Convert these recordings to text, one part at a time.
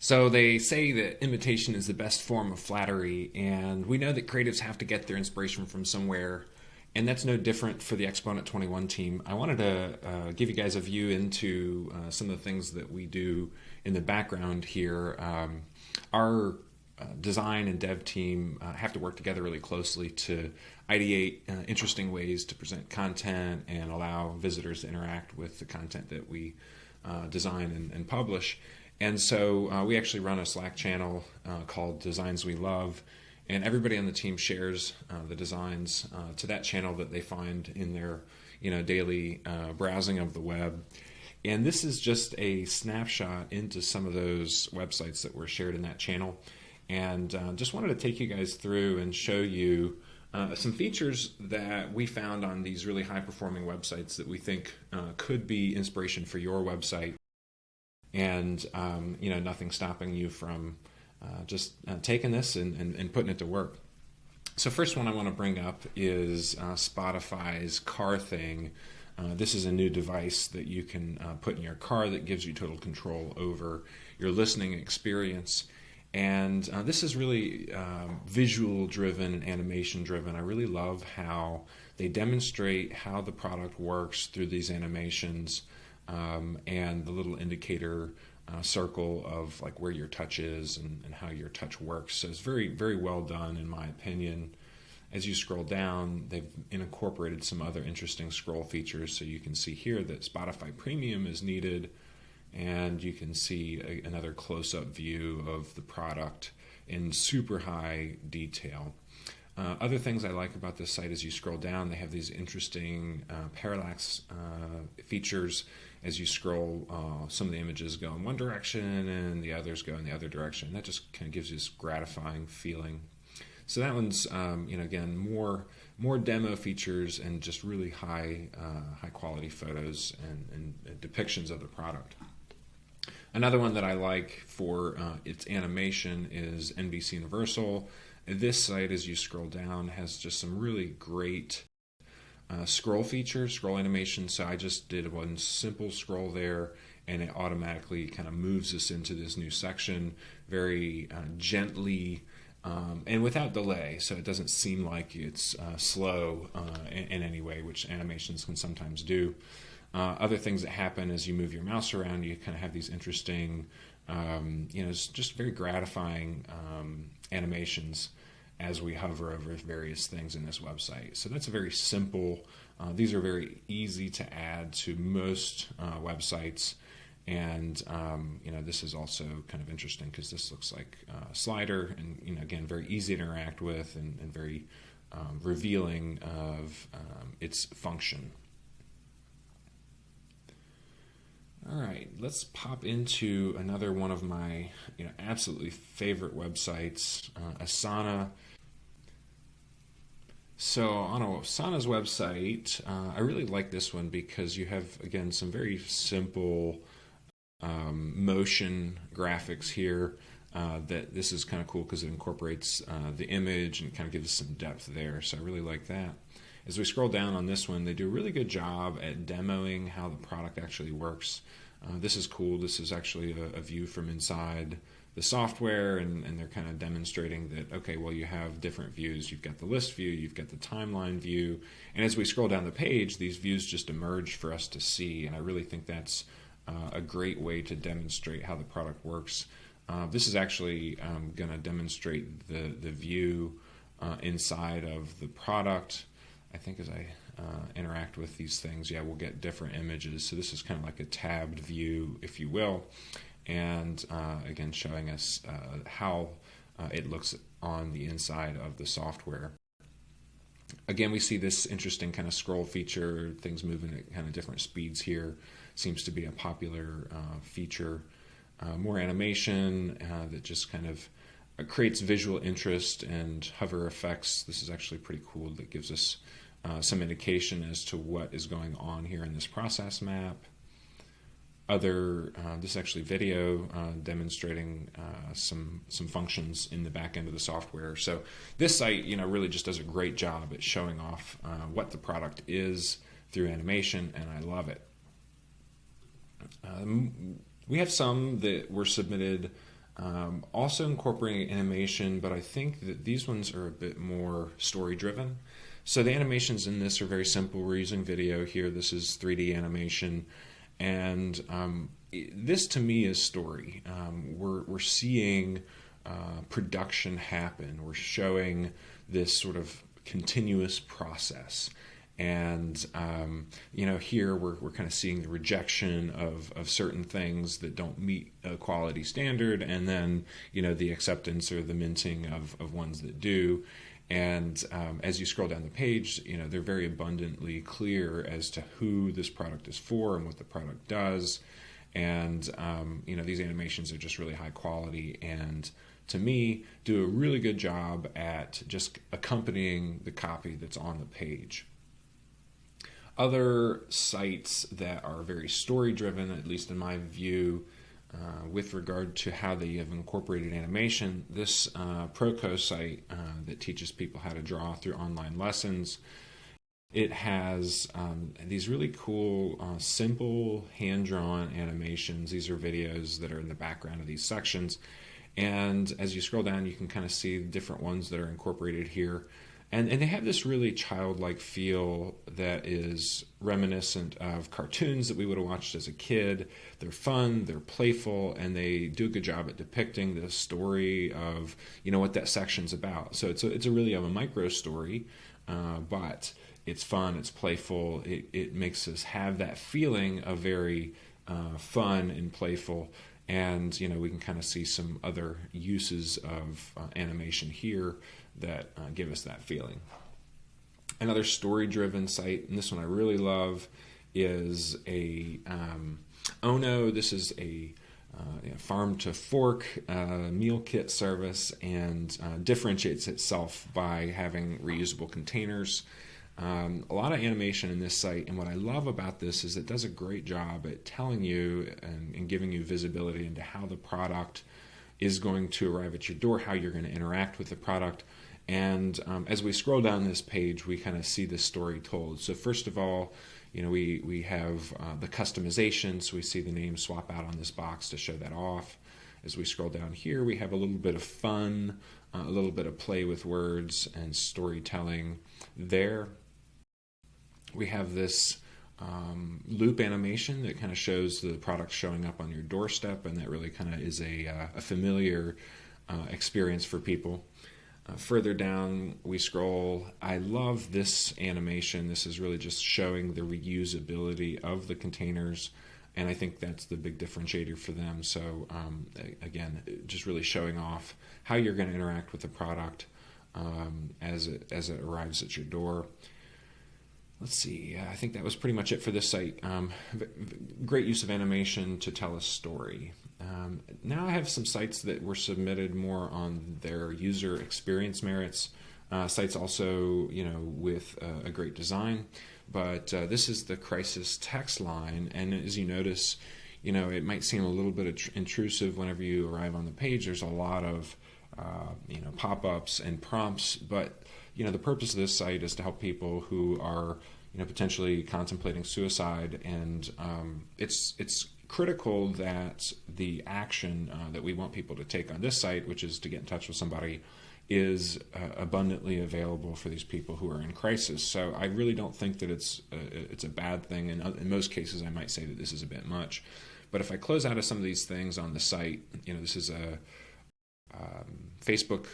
So they say that imitation is the best form of flattery, and we know that creatives have to get their inspiration from somewhere, and that's no different for the Exponent 21 team. I wanted to give you guys a view into some of the things that we do in the background here. Our design and dev team have to work together really closely to ideate interesting ways to present content and allow visitors to interact with the content that we design and publish. And so we actually run a Slack channel called Designs We Love, and everybody on the team shares the designs to that channel that they find in their daily browsing of the web. And this is just a snapshot into some of those websites that were shared in that channel. And just wanted to take you guys through and show you some features that we found on these really high performing websites that we think could be inspiration for your website. And nothing stopping you from just taking this and putting it to work. So first one I want to bring up is Spotify's Car Thing. This is a new device that you can put in your car that gives you total control over your listening experience. And this is really visual driven and animation driven. I really love how they demonstrate how the product works through these animations. And the little indicator circle of like where your touch is and how your touch works. So it's very, very well done in my opinion. As you scroll down, they've incorporated some other interesting scroll features. So you can see here that Spotify Premium is needed, and you can see another close-up view of the product in super high detail. Other things I like about this site, as you scroll down, they have these interesting parallax features. As you scroll, some of the images go in one direction and the others go in the other direction. That just kind of gives you this gratifying feeling. So that one's, again, more demo features and just really high quality photos and depictions of the product. Another one that I like for its animation is NBC Universal. This site, as you scroll down, has just some really great scroll features, scroll animation. So I just did one simple scroll there, and it automatically kind of moves us into this new section very gently and without delay. So it doesn't seem like it's slow in any way, which animations can sometimes do. Other things that happen as you move your mouse around, you kind of have these interesting, it's just very gratifying animations as we hover over various things in this website. So that's a very simple, these are very easy to add to most websites. And, this is also kind of interesting because this looks like a slider and, again, very easy to interact with and very revealing of its function. All right, let's pop into another one of my absolutely favorite websites, Asana. So on Asana's website, I really like this one because you have, again, some very simple motion graphics here. That this is kind of cool because it incorporates the image and kind of gives us some depth there. So I really like that. As we scroll down on this one, they do a really good job at demoing how the product actually works. This is cool. This is actually a view from inside the software, and they're kind of demonstrating that, okay, well, you have different views. You've got the list view, you've got the timeline view, and as we scroll down the page, these views just emerge for us to see, and I really think that's a great way to demonstrate how the product works. This is actually going to demonstrate the view inside of the product. I think as I interact with these things, we'll get different images. So this is kind of like a tabbed view, if you will, and again, showing us how it looks on the inside of the software. Again, we see this interesting kind of scroll feature, things moving at kind of different speeds here. Seems to be a popular feature. More animation that just kind of creates visual interest and hover effects. This is actually pretty cool. That gives us some indication as to what is going on here in this process map. This is actually video demonstrating some functions in the back end of the software. So this site, really just does a great job at showing off what the product is through animation, and I love it. We have some that were submitted Also incorporating animation, but I think that these ones are a bit more story driven. So the animations in this are very simple. We're using video here. This is 3D animation, and this to me is story. We're seeing production happen. We're showing this sort of continuous process. And here we're kind of seeing the rejection of certain things that don't meet a quality standard, and then the acceptance or the minting of ones that do. And as you scroll down the page, they're very abundantly clear as to who this product is for and what the product does. And these animations are just really high quality, and to me do a really good job at just accompanying the copy that's on the page. Other sites that are very story driven, at least in my view, with regard to how they have incorporated animation, this Proko site that teaches people how to draw through online lessons, it has these really cool, simple hand-drawn animations. These are videos that are in the background of these sections. And as you scroll down, you can kind of see the different ones that are incorporated here. And they have this really childlike feel that is reminiscent of cartoons that we would have watched as a kid. They're fun, they're playful, and they do a good job at depicting the story of what that section's about. So it's a really of a micro story, but it's fun, it's playful. It makes us have that feeling of very fun and playful. And we can kind of see some other uses of animation here that give us that feeling. Another story-driven site, and this one I really love, is a Ono. This is a farm to fork meal kit service, and differentiates itself by having reusable containers. A lot of animation in this site, and what I love about this is it does a great job at telling you and giving you visibility into how the product is going to arrive at your door, how you're going to interact with the product. And as we scroll down this page, we kind of see this story told. So first of all, we have the customization, so we see the name swap out on this box to show that off. As we scroll down here, we have a little bit of fun, a little bit of play with words and storytelling there. We have this loop animation that kind of shows the product showing up on your doorstep, and that really kind of is a familiar experience for people. Further down we scroll. I love this animation. This is really just showing the reusability of the containers, and I think that's the big differentiator for them. So again, just really showing off how you're going to interact with the product as it arrives at your door. Let's see, I think that was pretty much it for this site. Great use of animation to tell a story. Now I have some sites that were submitted more on their user experience merits. Sites also, with a great design. But this is the Crisis text line, and as you notice, it might seem a little bit intrusive whenever you arrive on the page. There's a lot of pop-ups and prompts, but the purpose of this site is to help people who are potentially contemplating suicide, and it's critical that the action that we want people to take on this site, which is to get in touch with somebody, is abundantly available for these people who are in crisis. So I really don't think that it's a bad thing, and in most cases I might say that this is a bit much. But if I close out of some of these things on the site, this is a Facebook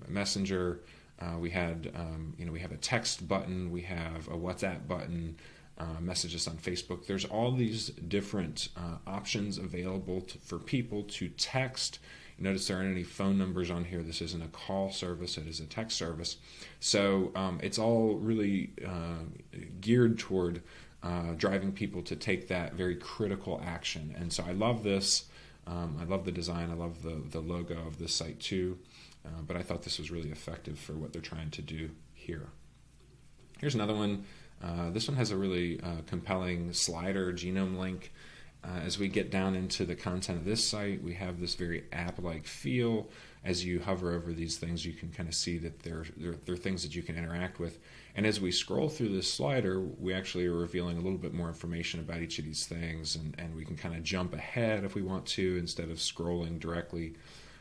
Messenger. We have a text button, we have a WhatsApp button, message us on Facebook. There's all these different options available for people to text. You notice there aren't any phone numbers on here. This isn't a call service, it is a text service. So it's all really geared toward driving people to take that very critical action. And so I love this. I love the design. I love the logo of this site too. But I thought this was really effective for what they're trying to do here. Here's another one. This one has a really compelling slider genome link, As we get down into the content of this site, we have this very app-like feel. As you hover over these things, you can kind of see that there are things that you can interact with. And as we scroll through this slider, we actually are revealing a little bit more information about each of these things, and we can kind of jump ahead if we want to instead of scrolling directly.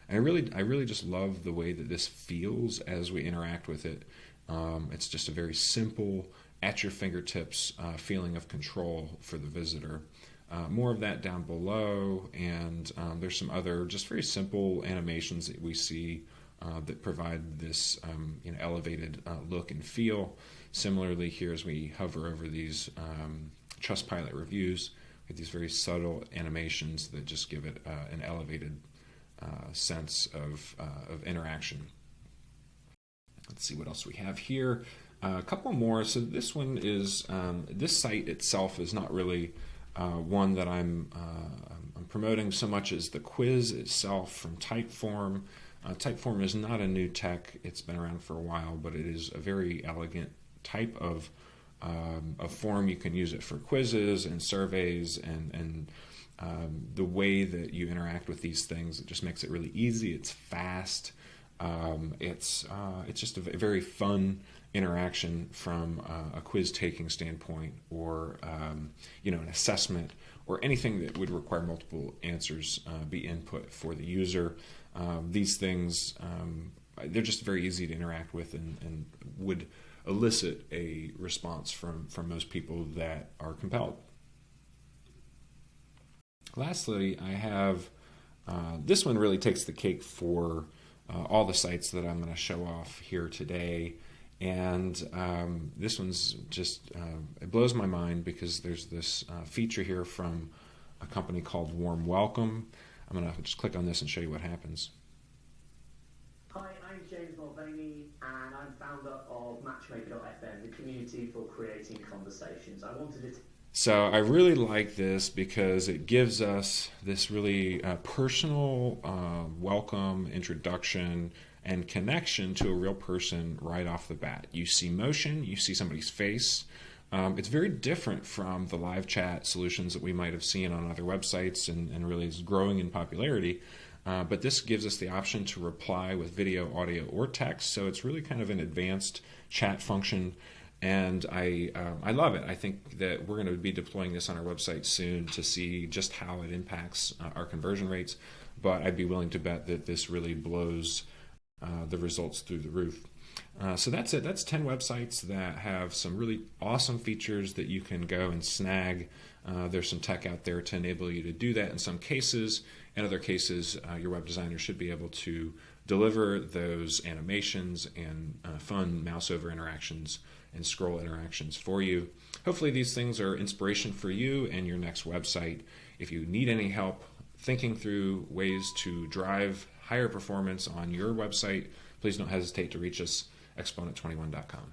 And I really just love the way that this feels as we interact with it. It's just a very simple, at your fingertips feeling of control for the visitor. More of that down below, and there's some other just very simple animations that we see that provide this elevated look and feel. Similarly here, as we hover over these Trustpilot reviews, we have these very subtle animations that just give it an elevated sense of interaction. Let's see what else we have here. A couple more. So this one is, this site itself is not really one that I'm promoting so much as the quiz itself from Typeform. Typeform is not a new tech. It's been around for a while, but it is a very elegant type of form. You can use it for quizzes and surveys, and the way that you interact with these things, it just makes it really easy. It's fast. It's just a very fun interaction from a quiz taking standpoint, or an assessment, or anything that would require multiple answers be input for the user. These things, they're just very easy to interact with, and would elicit a response from most people that are compelled. Lastly, I have this one really takes the cake for all the sites that I'm going to show off here today. And this one's just, it blows my mind, because there's this feature here from a company called Warm Welcome. I'm going to just click on this and show you what happens. Hi, I'm James Mulvaney, and I'm founder of Matchmaker.fm, the community for creating conversations. I wanted to... So I really like this because it gives us this really personal welcome, introduction, and connection to a real person right off the bat. You see motion, you see somebody's face. It's very different from the live chat solutions that we might have seen on other websites, and really is growing in popularity. But this gives us the option to reply with video, audio, or text. So it's really kind of an advanced chat function. And I love it. I think that we're going to be deploying this on our website soon to see just how it impacts our conversion rates. But I'd be willing to bet that this really blows the results through the roof. So that's it. That's 10 websites that have some really awesome features that you can go and snag. There's some tech out there to enable you to do that in some cases. In other cases, your web designer should be able to deliver those animations and fun mouse over interactions and scroll interactions for you. Hopefully these things are inspiration for you and your next website. If you need any help thinking through ways to drive higher performance on your website, please don't hesitate to reach us, exponent21.com.